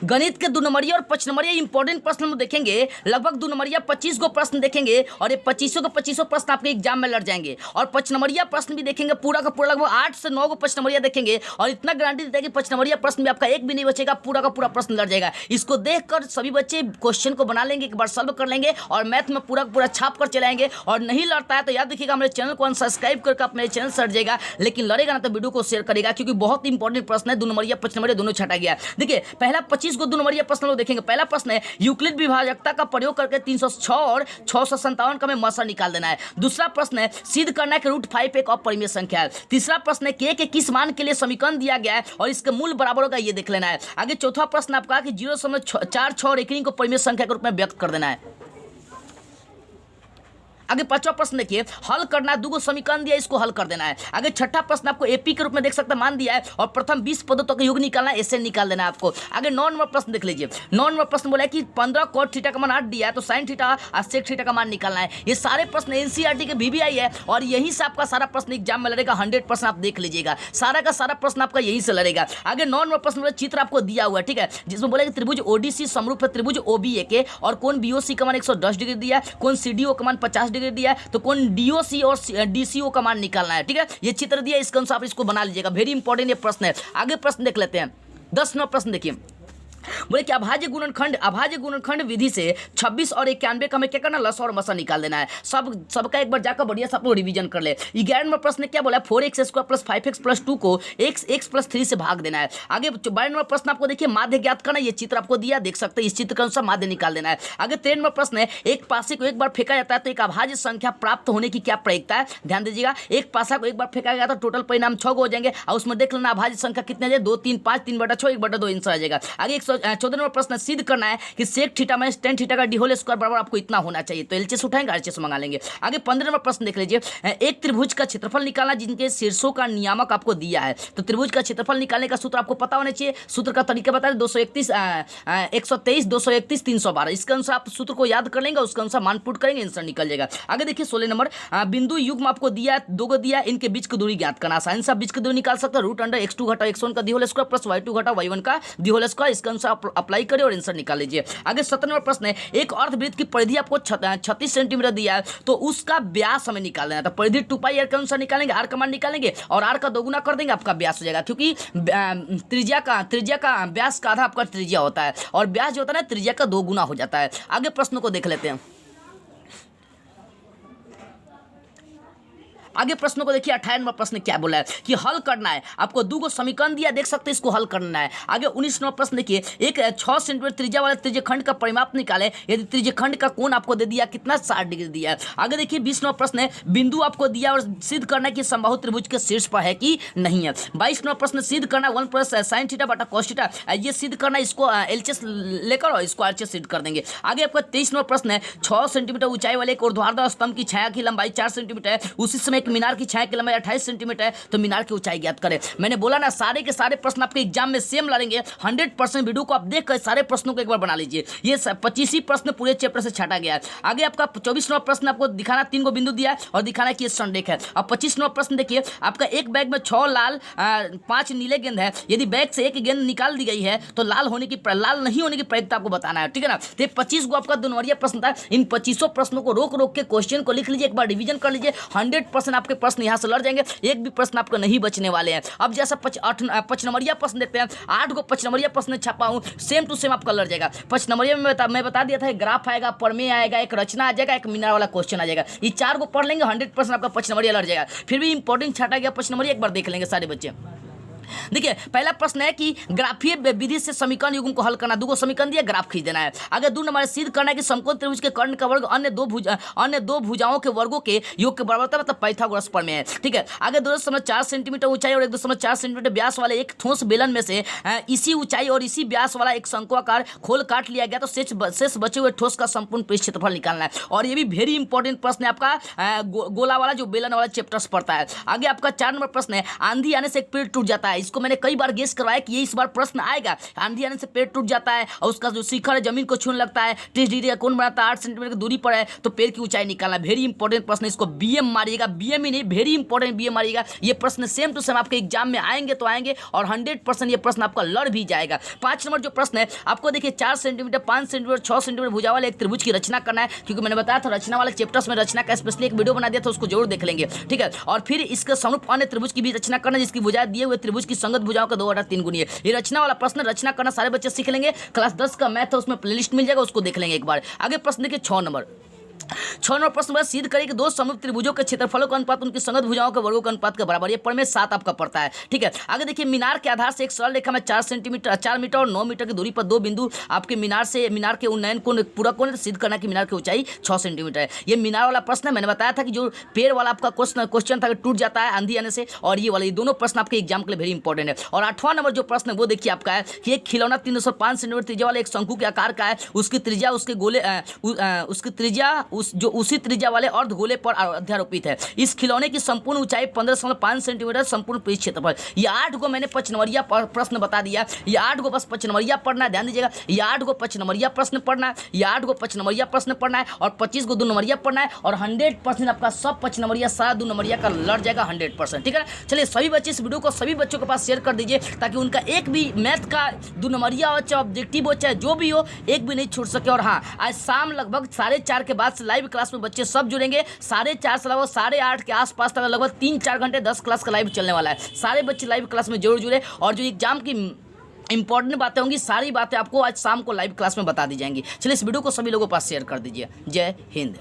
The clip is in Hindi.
गणित के 2 नंबरिया और 5 नंबरिया इंपॉर्टेंट प्रश्न हम देखेंगे। लगभग 2 नंबरिया 25 को प्रश्न देखेंगे और ये 25 के 25 प्रश्न आपके एग्जाम में लड़ जाएंगे। और 5 नंबरिया प्रश्न भी देखेंगे पूरा का पूरा, लगभग 8 से 9 को 5 नंबरिया देखेंगे और इतना गारंटी देते हैं कि 5 नंबरिया प्रश्न भी आपका एक भी नहीं बचेगा, पूरा का पूरा प्रश्न लड़ जाएगा। इसको देखकर सभी बच्चे क्वेश्चन को बना लेंगे, एक बार सॉल्व कर लेंगे और मैथ में पूरा का पूरा छाप कर चलाएंगे। और नहीं लड़ता है तो याद रखिएगा मेरे चैनल को अनसब्सक्राइब करके आप मेरे चैनल से हट जाएगा, लेकिन लड़ेगा ना तो वीडियो को शेयर करेगा, क्योंकि बहुत इंपॉर्टेंट प्रश्न है। 2 नंबरिया 5 नंबरिया दोनों छटा गया। देखिए पहला 25 को 2 नंबरिया प्रश्न लोग देखेंगे। पहला प्रश्न है यूक्लिड विभाजकता का प्रयोग करके 306 और 657 का में मसा निकाल देना है। दूसरा प्रश्न है सिद्ध करना है कि √5 एक अपरिमेय संख्या है। तीसरा प्रश्न है के किस मान के लिए समीकरण दिया गया है और इसके मूल बराबर होगा ये देख लेना है। आगे चौथा प्रश्न आपका कि 0.46 और एक को परिमेय संख्या के रूप में व्यक्त कर देना है। आगे पांचवा प्रश्न देखिए हल करना है, 2 समीकरण दिया इसको हल कर देना है। आगे छठा प्रश्न आपको एपी के रूप में देख सकते हैं मान दिया है और प्रथम 20 पदों तक योग निकालना है, ऐसे निकाल देना है आपको। आगे 9 नंबर प्रश्न देख लीजिए। 9 नंबर प्रश्न बोला है कि 15 cot थीटा का मान 8 दिया है तो sin थीटा और sec थीटा का मान निकालना है। ये सारे प्रश्न एनसीईआरटी के VBI है और यहीं से आपका सारा प्रश्न एग्जाम में लड़ेगा। 100% आप देख लीजिएगा, सारा का सारा प्रश्न आपका यहीं से लड़ेगा। आगे 9 नंबर प्रश्न बोला चित्र आपको दिया हुआ है, ठीक है, जिसमें बोला कि त्रिभुज ओडीसी समरूप है त्रिभुज OBA के और कोण BOC का मान 110 डिग्री दिया है, कोण CDO का मान 50 डिग्री दिया है, तो DOC और DCO का मान निकालना है। ठीक है, ये चित्र दिया, इसके अनुसार आप इसको बना लीजिएगा। वेरी इंपॉर्टेंट ये प्रश्न है। आगे प्रश्न देख लेते हैं। 10 नंबर प्रश्न देखिए, बोले कि अभाज्य गुणनखंड विधि से 26 और 91 का हमें क्या करना, लसा और मसा निकाल देना है। सबका एक बार जाकर बढ़िया सब लोग रिवीजन कर ले। 11 नंबर प्रश्न क्या बोला, 4x² + 5x + 2 को x + 3 से भाग देना है। आगे 12 नंबर प्रश्न आपको देखिए माध्य ज्ञात करना, ये चित्र आपको दिया देख सकते हैं, इस चित्र के अनुसार माध्य निकाल देना है। आगे 13 नंबर प्रश्न है एक पासे को एक बार फेंका जाता है तो एक अभाज्य संख्या प्राप्त होने की क्या प्रयोगता है। ध्यान दीजिएगा, एक पासा को एक बार फेंका गया तो टोटल परिणाम 6 हो जाएंगे और उसमें देख लेना अभाज्य संख्या कितने आ जाए, 2 3 5 3/6 1/2 आंसर आ जाएगा। आगे 14 नंबर प्रश्न सिद्ध करना है कि sec थीटा - tan थीटा का d होल स्क्वायर बराबर आपको इतना होना चाहिए, तो एलसीएस उठाएंगे आरसीएस मंगा लेंगे। आगे 15 नंबर प्रश्न देख लीजिए, एक त्रिभुज का क्षेत्रफल निकालना जिनके शीर्षों का नियामक आपको दिया है। तो त्रिभुज का क्षेत्रफल निकालने का सूत्र आपको पता होना चाहिए। सूत्र का तरीका बता दें, 231 123 231 312, इसके अनुसार आप सूत्र को याद कर लेंगे, उसके अनुसार मान पुट करेंगे, आंसर निकल जाएगा। आगे देखिए 16 नंबर बिंदु युग्म आपको दिया 2 को दिया, इनके बीच की दूरी ज्ञात करना। आसानी से आप बीच की दूरी निकाल सकते हैं, √(x2 - x1) का d whole square plus y2 - y1 का d होल स्क्वायर, इसके अनुसार आप अप्लाई करें और आंसर निकाल लीजिए। आगे 17 नंबर प्रश्न है एक अर्धवृत्त की परिधि आपको 36 सेंटीमीटर दिया है तो उसका व्यास हमें निकालना है। तो परिधि 2πr के अनुसार निकालेंगे, r का मान निकालेंगे और r का दोगुना कर देंगे, आपका व्यास हो जाएगा। क्योंकि त्रिज्या का व्यास का आधा आपका त्रिज्या होता है और व्यास जो होता है ना त्रिज्या का 2 गुना हो जाता है। आगे प्रश्न को देख लेते हैं। आगे प्रश्नों को देखिए, 28 नंबर प्रश्न क्या बोला है कि हल करना है। आपको 2 समीकरण दिया देख सकते हैं, इसको हल करना है। आगे 19 नंबर प्रश्न देखिए, एक 6 सेंटीमीटर त्रिज्या वाले त्रिज्यखंड का परिमाप निकालें यदि त्रिज्यखंड का कोण आपको दे दिया कितना, 60 डिग्री दिया है। आगे देखिए 20 नंबर प्रश्न है बिंदु आपको दिया और सिद्ध करना है कि समबाहु त्रिभुज के शीर्ष पर है कि नहीं है। 22 नंबर प्रश्न सिद्ध करना 1 + sin थीटा बटा cos थीटा, ये सिद्ध करना, इसको एलसीएस लेकर और इसको आरसीएस सिद्ध कर देंगे। आगे आपका 23 नंबर प्रश्न है 6 सेंटीमीटर ऊंचाई वाले एक ऊर्ध्वाधर स्तंभ की छाया की लंबाई 4 सेंटीमीटर है, उसी समय मीनार की छाया की लंबाई 28 सेंटीमीटर है, तो मीनार की ऊंचाई ज्ञात करें। मैंने बोला ना सारे के सारे प्रश्न आपके एग्जाम में सेम लड़ेंगे। 100% वीडियो को आप देखकर सारे प्रश्नों को एक बार बना लीजिए। ये 25 ही प्रश्न पूरे चैप्टर से छाटा गया है। आगे आपका 24 नंबर प्रश्न आपको दिखाना 3 को बिंदु दिया है और दिखाना कि ये संरेख है। अब 25 नंबर प्रश्न देखिए, आपका एक बैग में 6 लाल 5 नीले गेंद है, यदि बैग से एक गेंद निकाल दी गई है तो लाल नहीं होने की प्रयोगता आपको बताना है। ठीक है ना, तो 25 को आपका 2 नंबरिया प्रश्न था। इन 25 प्रश्नों को रोक के क्वेश्चन को लिख लीजिए, एक बार रिवीजन कर लीजिए। 100% आपके प्रश्न यहाँ से लड़ जाएंगे, एक भी प्रश्न आपको नहीं बचने वाले हैं। अब जैसा 5 नंबरिया प्रश्न देखते हैं, 8 को 5 नंबरिया प्रश्न छापा हूँ, सेम टू सेम आपका लड़ जाएगा। 5 नंबरिया में मैं बता दिया था, एक ग्राफ आएगा, प्रमेय आएगा, एक रचना आ जाएगा, एक मीनार वाला क्वेश्चन आ जाएगा। ये 4 को पढ़ लेंगे, 100% आपका 5 नंबरिया लड़ जाएगा। फिर भी इंपॉर्टेंट छाटा गया 5 नंबरिया, एक बार देख लेंगे सारे बच्चे। देखिए पहला प्रश्न है कि ग्राफीय विधि से समीकरण युग्म को हल करना, 2 समीकरण दिया, ग्राफ खींच देना है। आगे 2 नंबर सिद्ध करना है कि समकोण त्रिभुज के कर्ण का वर्ग अन्य दो भुजाओं के वर्गों के योग के बराबर होता है, मतलब पाइथागोरस प्रमेय है। ठीक है, आगे 2.4 सेंटीमीटर ऊंचाई और 1.4 सेंटीमीटर व्यास वाले एक ठोस बेलन में से इसी ऊंचाई और इसी व्यास वाला एक शंक्वाकार खोल काट लिया गया तो शेष बचे हुए ठोस का संपूर्ण पृष्ठ क्षेत्रफल निकालना है। और ये भी वेरी इंपॉर्टेंट प्रश्न है आपका गोला वाला जो बेलन वाला चैप्टर्स पढ़ता है। आगे आपका 4 नंबर प्रश्न है आंधी आने से एक पेड़ टूट जाता है, इसको मैंने कई बार गेस करवाया कि ये इस बार प्रश्न आएगा। आंधी आने से पेड़ टूट जाता है और उसका जो शिखर है जमीन को छूने लगता है, 30 डिग्री का कोण बनाता है, 8 सेंटीमीटर की दूरी पर है तो पेड़ की ऊंचाई निकालना। वेरी इंपॉर्टेंट प्रश्न, इसको बीएम मारिएगा, बीएम ही नहीं वेरी इंपॉर्टेंट बीएम मारिएगा। ये प्रश्न सेम टू सेम आपके एग्जाम में आएंगे तो आएंगे और 100% ये प्रश्न आपका लड़ भी जाएगा। 5 नंबर जो प्रश्न है आपको देखिए 4 सेंटीमीटर, 5 सेंटीमीटर, 6 सेंटीमीटर भुजा वाले एक त्रिभुज की रचना करना है, क्योंकि मैंने बताया था रचना वाले चैप्टर्स में रचना का स्पेशली एक वीडियो बना दिया था, उसको जरूर देख लेंगे, ठीक है। और फिर इसके समरूप अन्य त्रिभुज की भी रचना करना जिसकी भुजा दिए हुए त्रिभुज की संगत भुजाओं का 2/3 गुनी है। ये रचना वाला प्रश्न रचना करना सारे बच्चे सीख लेंगे। क्लास 10 का मैथ है उसमें प्लेलिस्ट मिल जाएगा, उसको देख लेंगे एक बार। आगे प्रश्न देखिए 6 नंबर प्रश्न सिद्ध करें कि दो समरूप त्रिभुजों के क्षेत्रफलों का अनुपात उनकी संगत भुजाओं के वर्गों के अनुपात के बराबर। ये प्रमेय 7 आपका पड़ता है, ठीक है। आगे देखिए मीनार के आधार से एक सरल रेखा में 4 मीटर और 9 मीटर की दूरी पर दो बिंदु आपके मीनार के उन्नयन कोण पूरा कोण सिद्ध करना कि मीनार की ऊंचाई 6 सेंटीमीटर है। ये मीनार वाला प्रश्न है, मैंने बताया था कि जो पेड़ वाला आपका क्वेश्चन था कि टूट जाता है आंधी आने से, और ये वाला, ये दोनों प्रश्न आपके एग्जाम के लिए वेरी इंपॉर्टेंट है। और 8वां नंबर जो प्रश्न है वो देखिए आपका है कि एक खिलौना 305 सेंटीमीटर त्रिज्या वाले एक शंकु के आकार का है, उसकी त्रिज्या उसके गोले उसकी त्रिज्या उसी त्रिज्या वाले अर्धगोले पर अध्यारोपित है। इस खिलौने की संपूर्ण ऊंचाई 15.5 सेंटीमीटर, संपूर्ण पृष्ठ क्षेत्रफल। ये 8 को मैंने 5 नंबरिया प्रश्न बता दिया। ये 8 को बस 5 नंबरिया पढ़ना है, ध्यान दीजिएगा। ये 8 को 5 नंबरिया प्रश्न पढ़ना है, ये 8 को 5 नंबरिया प्रश्न पढ़ना है और 25 को 2 नंबरिया पढ़ना है और 100% आपका सब 5 नंबरिया सारा 2 नंबरिया का लड़ जाएगा 100%, ठीक है ना। चलिए सभी बच्चे इस वीडियो को सभी बच्चों के पास शेयर कर दीजिए ताकि उनका एक भी मैथ का 2 नंबरिया हो, चाहे ऑब्जेक्टिव हो, चाहे जो भी हो, एक भी नहीं छूट सके। और हाँ, आज शाम लगभग 4:30 के बाद से लाइव क्लास में बच्चे सब जुड़ेंगे। 4:30 से लगभग 8:30 के आसपास तक लगभग 3-4 घंटे 10 क्लास का लाइव चलने वाला है। सारे बच्चे लाइव क्लास में जरूर जुड़े और जो एग्जाम की इंपॉर्टेंट बातें होंगी सारी बातें आपको आज शाम को लाइव क्लास में बता दी जाएंगी। चलिए इस वीडियो को सभी लोगों के पास शेयर कर दीजिए। जय हिंद।